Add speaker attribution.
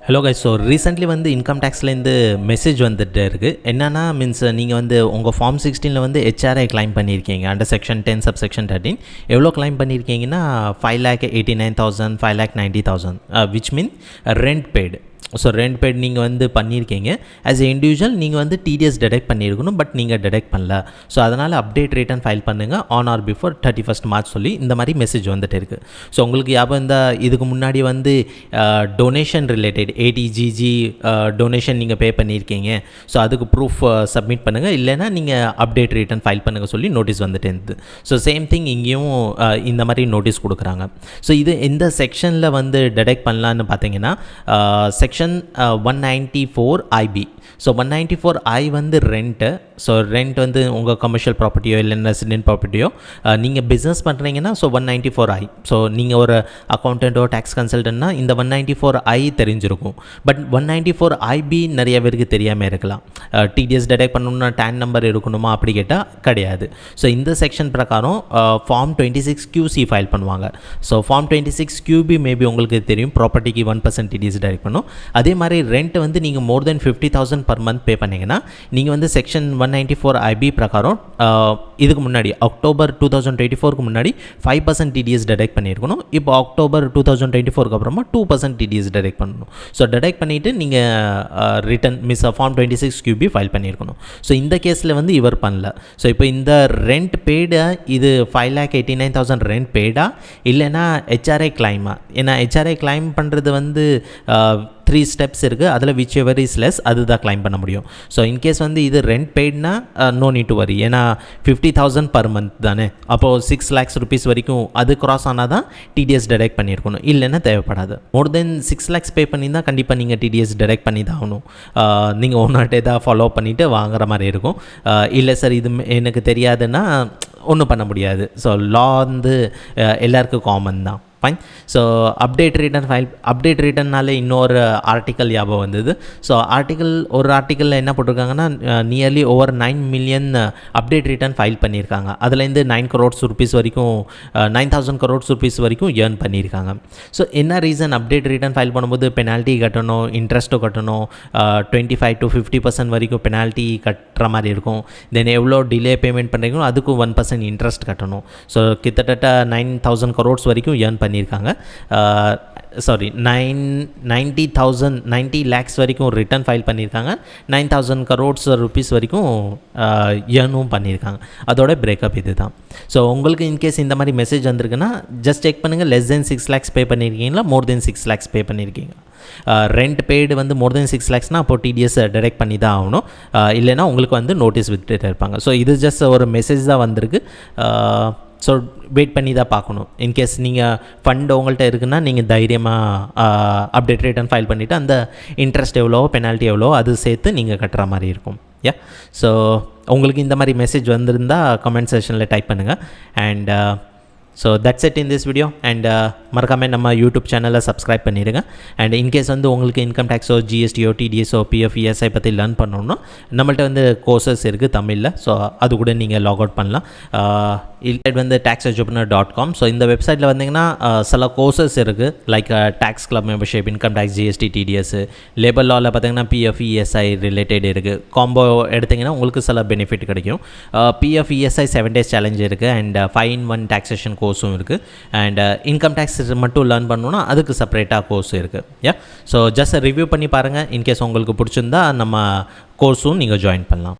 Speaker 1: Hello guys. So recently வந்து income டேக்ஸ்லேருந்து message வந்துட்டு இருக்குது. என்னென்னா மீன்ஸ் நீங்கள் வந்து உங்கள் ஃபார்ம் 16 வந்து ஹெச்ஆர்ஐ கிளைம் பண்ணியிருக்கீங்க அண்டர் செக்ஷன் 10 சப்செக்ஷன் 13. எவ்வளோ கிளைம் பண்ணியிருக்கீங்கன்னா 5,89,000 5,90,000 which mean rent paid. So rent paid நீங்கள் வந்து பண்ணியிருக்கீங்க. ஆஸ் எ இண்டிவிஜுவல் நீங்கள் வந்து டிடிஎஸ் டிடெக்ட் பண்ணியிருக்கணும், பட் நீங்கள் டிடெக்ட் பண்ணல. ஸோ அதனால் அப்டேட் ரிட்டர்ன் ஃபைல் பண்ணுங்கள் on or before 31st March சொல்லி இந்த மாதிரி மெசேஜ் வந்துட்டு இருக்குது. ஸோ உங்களுக்கு ஞாபகம் இந்த இதுக்கு முன்னாடி வந்து டொனேஷன் ரிலேட்டட் ஏடிஜிஜி டொனேஷன் நீங்கள் பே பண்ணியிருக்கீங்க. ஸோ அதுக்கு ப்ரூஃப் சப்மிட் பண்ணுங்கள், இல்லைனா நீங்கள் அப்டேட் ரிட்டர்ன் ஃபைல் பண்ணுங்கள் சொல்லி நோட்டீஸ் வந்துட்டு இருந்தது. ஸோ சேம் திங் இங்கேயும் இந்த மாதிரி நோட்டீஸ் கொடுக்குறாங்க. ஸோ இது எந்த செக்ஷனில் வந்து டிடெக்ட் பண்ணலான்னு பார்த்தீங்கன்னா செக்ஷன் 194IB. ஸோ 194I வந்து ரெண்ட்டு. ஸோ ரெண்ட் வந்து உங்கள் கமர்ஷியல் ப்ராப்பர்ட்டியோ இல்லை ரெசிடென்ட் ப்ராப்பர்ட்டியோ நீங்கள் பிஸ்னஸ் பண்ணுறீங்கன்னா ஸோ 194I. ஸோ நீங்கள் ஒரு அக்கௌண்டண்ட்டோ டேக்ஸ் கன்சல்டன்ட்னா இந்த 194I தெரிஞ்சிருக்கும். பட் 194IB நிறைய பேருக்கு தெரியாமல் இருக்கலாம். டிடிஎஸ் டிடெக்ட் பண்ணணும்னா டேன் நம்பர் இருக்கணுமா அப்படி கேட்டால் கிடையாது. ஸோ இந்த செக்ஷன் பிரகாரம் ஃபார்ம் 26QC ஃபைல் பண்ணுவாங்க. ஸோ ஃபார்ம் 26QB மேபி உங்களுக்கு தெரியும், ப்ராப்பர்ட்டிக்கு 1% டிடிஎஸ் டிடெக்ட் பண்ணும். அதே மாதிரி ரெண்ட் வந்து நீங்கள் மோர் தென் 50,000 per month பே பண்ணிங்கன்னா நீங்கள் வந்து செக்ஷன் 194IB பிரகாரம் இதுக்கு முன்னாடி அக்டோபர் 2024க்கு முன்னாடி 5% டிடிஎஸ் டிடெக்ட் பண்ணியிருக்கணும். இப்போ அக்டோபர் 2024க்கு அப்புறமா 2% டிடிஎஸ் டிடெக்ட் பண்ணணும். ஸோ டிடெக்ட் பண்ணிவிட்டு நீங்கள் ரிட்டன் ஃபார்ம் 26QB ஃபைல் பண்ணியிருக்கணும். ஸோ இந்த கேஸில் வந்து இவர் பண்ணல. ஸோ இப்போ இந்த ரெண்ட் பெய்டா, இது 5,89,000 ரெண்ட் பெய்டா இல்லைனா ஹெச்ஆர்ஐ கிளைமா? ஏன்னா ஹெச்ஆர்ஐ கிளைம் பண்ணுறது வந்து 3 steps இருக்குது. அதில் விச் எவர் இஸ் லெஸ் அதுதான் கிளைம் பண்ண முடியும். ஸோ இன்கேஸ் வந்து இது ரெண்ட் பெய்ட்னா நோ நீட் டு வரி. ஏன்னா 50,000 per month தானே. அப்போது 6 lakhs rupees வரைக்கும் அது க்ராஸ் ஆனால் தான் டிடிஎஸ் டிடெக்ட் பண்ணியிருக்கணும், இல்லைன்னா தேவைப்படாது. மோர் தென் 6 lakhs பே பண்ணி தான் கண்டிப்பாக நீங்கள் டிடிஎஸ் டிடெக்ட் பண்ணி தான் ஆகணும். நீங்கள் ஒன்றாட்டே தான் ஃபாலோ பண்ணிவிட்டு வாங்குற மாதிரி இருக்கும். இல்லை சார் இது எனக்கு தெரியாதுன்னா ஒன்றும் பண்ண முடியாது. ஸோ லா வந்து எல்லாருக்கும் காமன் தான். ஃபைன். ஸோ அப்டேட் ரிட்டர்னால இன்னொரு ஆர்டிக்கல் ஞாபகம் வந்தது. ஸோ ஒரு ஆர்டிக்கலில் என்ன போட்டிருக்காங்கன்னா nearly over 9 million update return file பண்ணியிருக்காங்க. அதுலேருந்து 9 crores rupees வரைக்கும் 9,000 crores rupees வரைக்கும் ஏர்ன் பண்ணியிருக்காங்க. ஸோ என்ன ரீசன்? அப்டேட் ரிட்டர்ன் ஃபைல் பண்ணும்போது பெனால்ட்டி கட்டணும், இன்ட்ரெஸ்ட்டும் கட்டணும், 25 to 50% வரைக்கும் பெனால்ட்டி கட்டுற மாதிரி இருக்கும். தென் எவ்வளோ டிலே பேமெண்ட் பண்ணுறீங்களோ அதுக்கும் 1% இன்ட்ரெஸ்ட் கட்டணும். ஸோ கிட்டத்தட்ட 9,000 crores வரைக்கும் ஏர்ன் பண்ணியிருக்காங்க. 90 lakhs வரைக்கும் ரிட்டர்ன் ஃபைல் பண்ணியிருக்காங்க. 9,000 crores rupees வரைக்கும் ஏர்னும் பண்ணியிருக்காங்க. அதோட பிரேக்கப் இது தான். ஸோ உங்களுக்கு இன்கேஸ் இந்த மாதிரி மெசேஜ் வந்திருக்குன்னா ஜஸ்ட் செக் பண்ணுங்கள். லெஸ் தென் 6 lakhs பே பண்ணியிருக்கீங்களா, மோர் தென் 6 lakhs பே பண்ணியிருக்கீங்க. ரெண்ட் பெய்டு வந்து மோர் தென் 6 lakhsனால் அப்போ டிடிஎஸ் டிடெக்ட் பண்ணி தான் ஆகணும், இல்லைனா உங்களுக்கு வந்து நோட்டீஸ் விட்டுட்டு இருப்பாங்க. ஸோ இது ஜஸ்ட் ஒரு மெசேஜ் தான் வந்திருக்கு. ஸோ வெயிட் பண்ணி தான் பார்க்கணும். இன்கேஸ் நீங்கள் ஃபண்ட் உங்கள்கிட்ட இருக்குன்னா நீங்கள் தைரியமாக அப்டேட் ரிட்டர்ன் ஃபைல் பண்ணிவிட்டு அந்த இன்ட்ரெஸ்ட் எவ்வளோ பெனால்ட்டி எவ்வளோ அது சேர்த்து நீங்கள் கட்டுற மாதிரி இருக்கும். ஸோ உங்களுக்கு இந்த மாதிரி மெசேஜ் வந்திருந்தால் கமெண்ட் செக்ஷனில் டைப் பண்ணுங்கள். And so that's it in this video. And மறக்காமல் நம்ம யூடியூப் சேனலை சப்ஸ்கிரைப் பண்ணிடுங்க. அண்ட் இன்கேஸ் வந்து உங்களுக்கு இன்கம் டேக்ஸோ ஜிஎஸ்டிஓ டிடிஎஸ்ஓ பிஎஃப் இஎஸ்ஐ பற்றி லேர்ன் பண்ணணுன்னா நம்மள்ட்ட வந்து கோர்சஸ் இருக்குது தமிழில். ஸோ அது கூட நீங்கள் லாக் அவுட் பண்ணலாம். இல்லை வந்து taxeducator.com. ஸோ இந்த வெப்சைட்டில் வந்தீங்கன்னா சில கோர்சஸ் இருக்குது. Like tax club membership, income tax, GST, TDS, labour லாவில் பார்த்தீங்கன்னா பிஎஃப் இஎஸ்ஐ ரிலேட்டட் இருக்குது. காம்போ எடுத்திங்கன்னா உங்களுக்கு சில பெனிஃபிட் கிடைக்கும். பிஎஃப் இஎஸ்ஐ 7 days சேலஞ்ச் இருக்குது. அண்ட் 5-in-1 டாக்ஸேஷன் கோர்ஸும் இருக்குது. அண்ட் இன்கம் டேக்ஸ் மட்டும் லேர்ன் பண்ணணுன்னா அதுக்கு செப்பரேட்டாக கோர்ஸ் இருக்குது. ஸோ ஜஸ்ட் ரிவ்யூ பண்ணி பாருங்கள். இன்கேஸ் உங்களுக்கு பிடிச்சிருந்தா நம்ம கோர்ஸும் நீங்கள் ஜாயின் பண்ணலாம்.